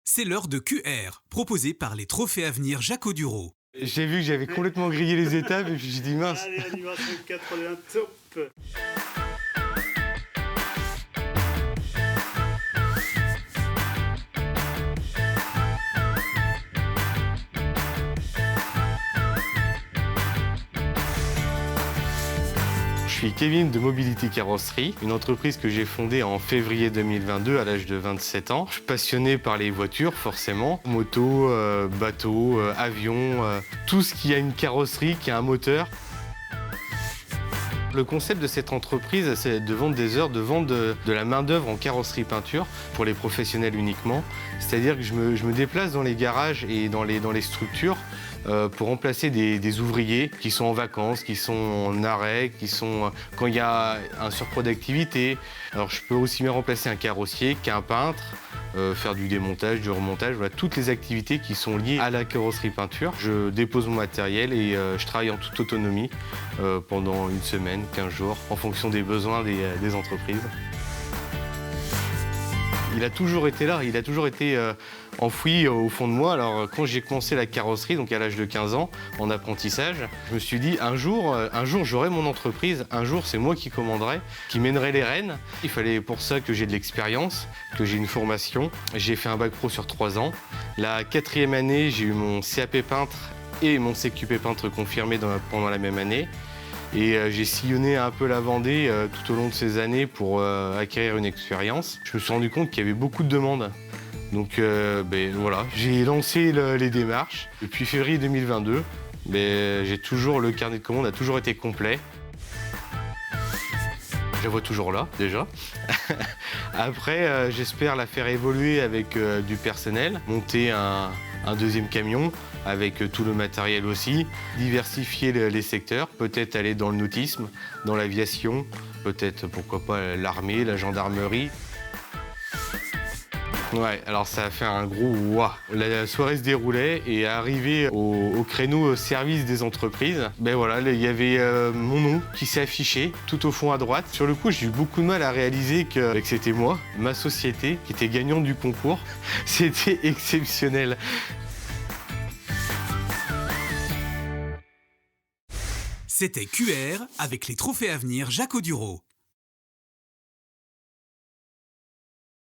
C'est l'heure de QR, proposée par les Trophées Avenir Jacques Audureau. J'ai vu que j'avais complètement grillé les étapes et puis j'ai dit mince. Allez, on y va sur le 80, top. Je suis Kevin de Mobility Carrosserie, une entreprise que j'ai fondée en février 2022 à l'âge de 27 ans. Je suis passionné par les voitures, forcément. Moto, bateau, avion, tout ce qui a une carrosserie, qui a un moteur. Le concept de cette entreprise, c'est de vendre des heures, de vendre de la main-d'œuvre en carrosserie peinture pour les professionnels uniquement. C'est-à-dire que je me déplace dans les garages et dans les structures pour remplacer des ouvriers qui sont en vacances, qui sont en arrêt, quand il y a un surcroît d'activité. Alors je peux aussi bien remplacer un carrossier qu'un peintre, faire du démontage, du remontage, voilà, toutes les activités qui sont liées à la carrosserie peinture. Je dépose mon matériel et je travaille en toute autonomie pendant une semaine, 15 jours, en fonction des besoins des entreprises. Il a toujours été là, il a toujours été enfoui au fond de moi. Alors quand j'ai commencé la carrosserie, donc à l'âge de 15 ans, en apprentissage, je me suis dit un jour j'aurai mon entreprise, un jour c'est moi qui commanderai, qui mènerai les rênes. Il fallait pour ça que j'ai de l'expérience, que j'ai une formation. J'ai fait un bac pro sur 3 ans. La 4e année, j'ai eu mon CAP peintre et mon CQP peintre confirmé pendant la même année. Et j'ai sillonné un peu la Vendée tout au long de ces années pour acquérir une expérience. Je me suis rendu compte qu'il y avait beaucoup de demandes. Donc voilà, j'ai lancé les démarches. Depuis février 2022, j'ai toujours, le carnet de commandes a toujours été complet. Je la vois toujours là, déjà. Après, j'espère la faire évoluer avec du personnel, monter un deuxième camion avec tout le matériel aussi, diversifier les secteurs, peut-être aller dans le nautisme, dans l'aviation, peut-être, pourquoi pas, l'armée, la gendarmerie. Ouais, alors ça a fait un gros waouh. La soirée se déroulait et arrivé au créneau service des entreprises, voilà, il y avait mon nom qui s'est affiché tout au fond à droite. Sur le coup, j'ai eu beaucoup de mal à réaliser que c'était moi, ma société, qui était gagnante du concours. C'était exceptionnel. C'était QR avec les Trophées Avenir Jacques Audureau.